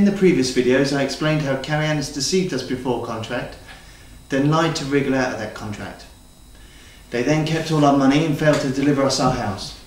In the previous videos I explained how Karayiannas deceived us before contract, then lied to wriggle out of that contract. They then kept all our money and failed to deliver us our house.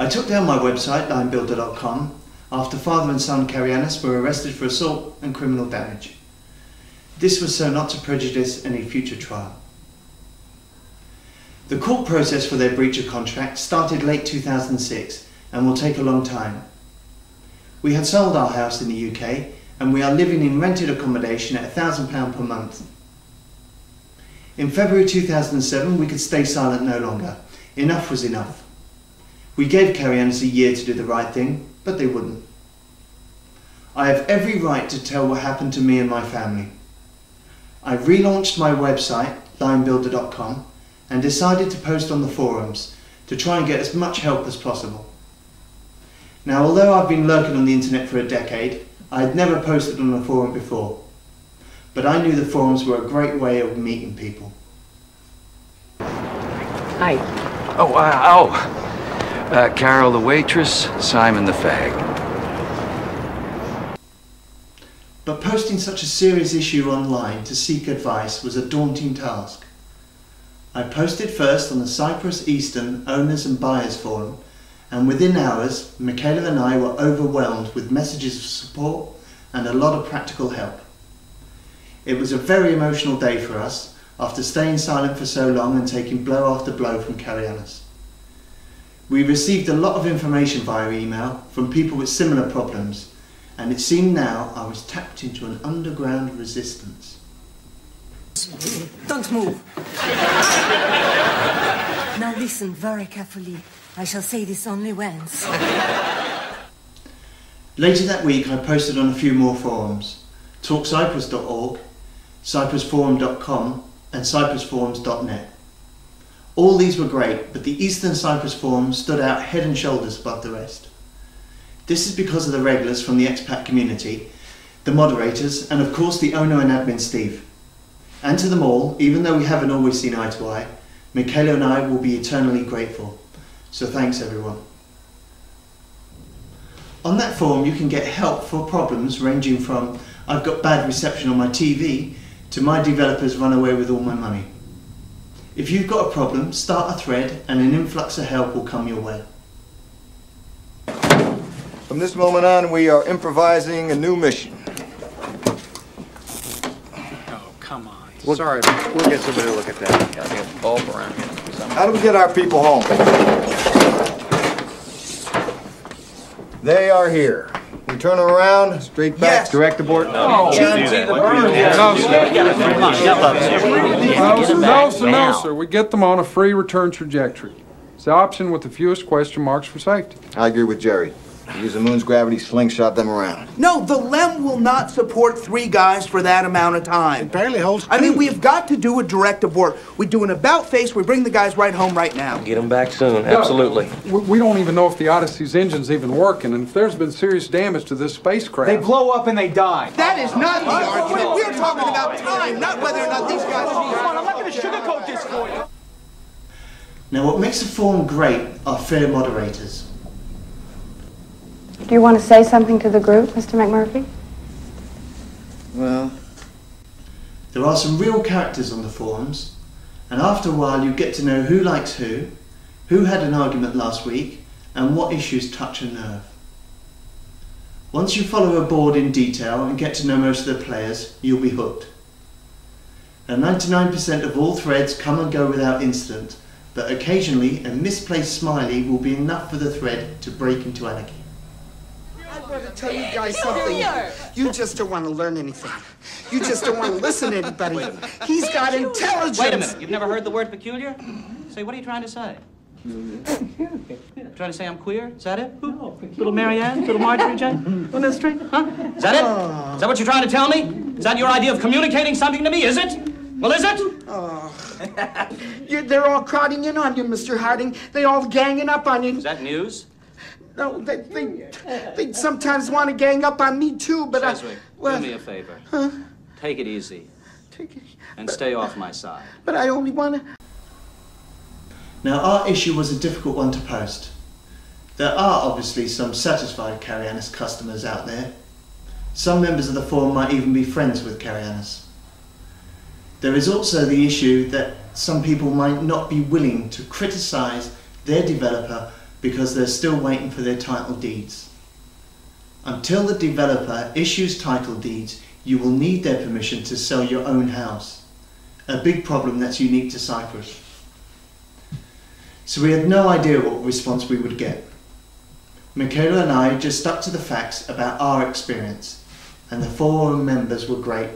I took down my website, linebuilder.com, after father and son Karayiannas were arrested for assault and criminal damage. This was so not to prejudice any future trial. The court process for their breach of contract started late 2006 and will take a long time. We had sold our house in the UK and we are living in rented accommodation at £1,000 per month. In February 2007 we could stay silent no longer. Enough was enough. We gave Karayiannas a year to do the right thing, but they wouldn't. I have every right to tell what happened to me and my family. I relaunched my website, linebuilder.com, and decided to post on the forums to try and get as much help as possible. Now, although I've been lurking on the internet for a decade, I had never posted on a forum before, but I knew the forums were a great way of meeting people. Hi. Carol the waitress, Simon the fag. But posting such a serious issue online to seek advice was a daunting task. I posted first on the Cyprus Eastern Owners and Buyers Forum, and within hours, Michaela and I were overwhelmed with messages of support and a lot of practical help. It was a very emotional day for us after staying silent for so long and taking blow after blow from Karayiannas. We received a lot of information via email from people with similar problems, and it seemed now I was tapped into an underground resistance. Don't move. Now listen very carefully. I shall say this only once. Later that week I posted on a few more forums: talkcyprus.org, cyprusforum.com and cyprusforums.net. All these were great, but the Eastern Cyprus forum stood out head and shoulders above the rest. This is because of the regulars from the expat community, the moderators, and of course the owner and admin Steve. And to them all, even though we haven't always seen eye to eye, Michaela and I will be eternally grateful. So thanks everyone. On that forum you can get help for problems ranging from I've got bad reception on my TV to my developers run away with all my money. If you've got a problem, start a thread and an influx of help will come your way. From this moment on, we are improvising a new mission. Oh, come on. Sorry, We'll get somebody to look at that. Gotta get a bulb around here. how do we get our people home? They are here. We turn them around, straight back, direct abort. No, sir. We get them on a free return trajectory. It's the option with the fewest question marks for safety. I agree with Jerry. Use the moon's gravity, slingshot them around. No, the LEM will not support 3 guys for that amount of time. It barely holds 2. I mean, we've got to do a direct abort. We do an about face, we bring the guys right home right now. Get them back soon, absolutely. We don't even know if the Odyssey's engine's even working, and if there's been serious damage to this spacecraft. They blow up and they die. That is not the argument. We're talking about time, not whether or not these guys... Come on, I'm not going to sugarcoat this for you. Now what makes a forum great are fair moderators. Do you want to say something to the group, Mr. McMurphy? Well, there are some real characters on the forums, and after a while you get to know who likes who had an argument last week, and what issues touch a nerve. Once you follow a board in detail and get to know most of the players, you'll be hooked. And 99% of all threads come and go without incident, but occasionally a misplaced smiley will be enough for the thread to break into anarchy. I want to tell you guys something. You just don't want to learn anything. You just don't want to listen to anybody. He's got intelligence. Wait a minute, you've never heard the word peculiar? Say, what are you trying to say? Trying to say I'm queer? Is that it? No, little Marianne? Little Marjorie Jane? On the street? Huh? Is that it? Is that what you're trying to tell me? Is that your idea of communicating something to me? Is it? Well, is it? Oh. They're all crowding in on you, Mr. Harding. They all ganging up on you. Is that news? No, they sometimes want to gang up on me too, but Cheswick, do me a favor. Huh? Take it easy. And stay off my side. But I only want to... Now our issue was a difficult one to post. There are obviously some satisfied Karayiannas customers out there, Some members of the forum might even be friends with Karayiannas. There is also the issue that some people might not be willing to criticise their developer because they're still waiting for their title deeds. Until the developer issues title deeds, you will need their permission to sell your own house. A big problem that's unique to Cyprus. So we had no idea what response we would get. Michaela and I just stuck to the facts about our experience, and the forum members were great,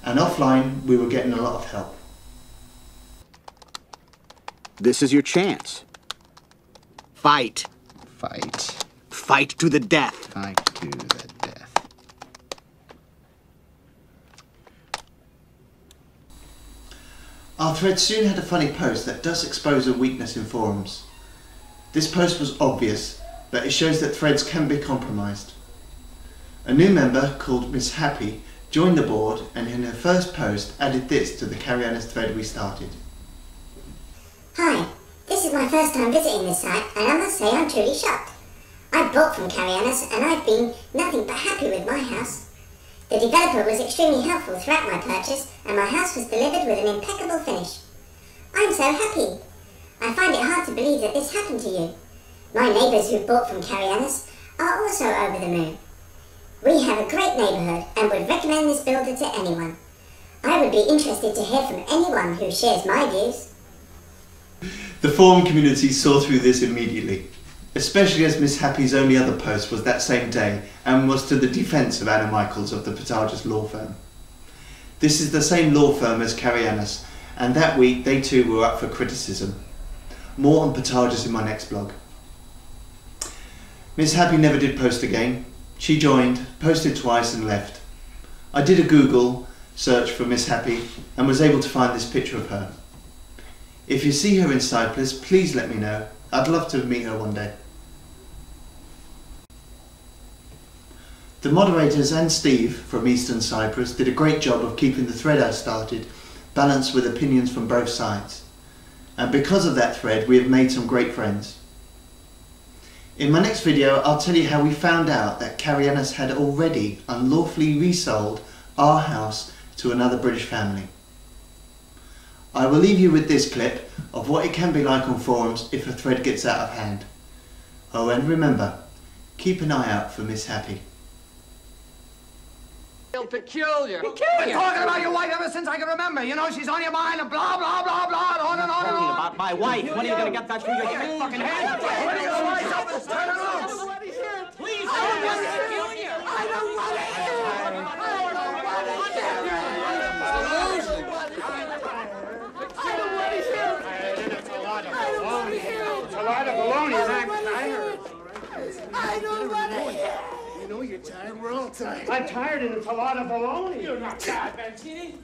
and offline we were getting a lot of help. This is your chance. Fight. Fight. Fight to the death. Fight to the death. Our thread soon had a funny post that does expose a weakness in forums. This post was obvious, but it shows that threads can be compromised. A new member called Miss Happy joined the board and in her first post added this to the Karayiannas thread we started. Hi, this is my first time visiting this site and I must say I'm truly shocked. I bought from Karayiannas and I've been nothing but happy with my house. The developer was extremely helpful throughout my purchase and my house was delivered with an impeccable finish. I'm so happy. I find it hard to believe that this happened to you. My neighbours who bought from Karayiannas are also over the moon. We have a great neighbourhood and would recommend this builder to anyone. I would be interested to hear from anyone who shares my views. The forum community saw through this immediately, especially as Miss Happy's only other post was that same day and was to the defence of Anna Michaels of the Patagas law firm. This is the same law firm as Karayiannas, and that week they too were up for criticism. More on Patagas in my next blog. Miss Happy never did post again. She joined, posted twice and left. I did a Google search for Miss Happy and was able to find this picture of her. If you see her in Cyprus, please let me know. I'd love to meet her one day. The moderators and Steve from Eastern Cyprus did a great job of keeping the thread I started balanced with opinions from both sides. And because of that thread, we have made some great friends. In my next video, I'll tell you how we found out that Karayiannas had already unlawfully resold our house to another British family. I will leave you with this clip of what it can be like on forums if a thread gets out of hand. Oh, and remember, keep an eye out for Miss Happy. Peculiar. Been talking about your wife ever since I can remember. You know, she's on your mind and blah, blah, blah, blah, and on and on and on. About my wife? When are you going to get that through your fucking head? Turn it loose. Please, don't want to hear you. I don't want to hear it. I don't want to hear it. I don't want to hear it. It's a lot of baloney. It's a lot of baloney. I don't want to hear it. You know you're tired. We're all tired. I'm tired and it's a lot of baloney. You're not tired, Mancini.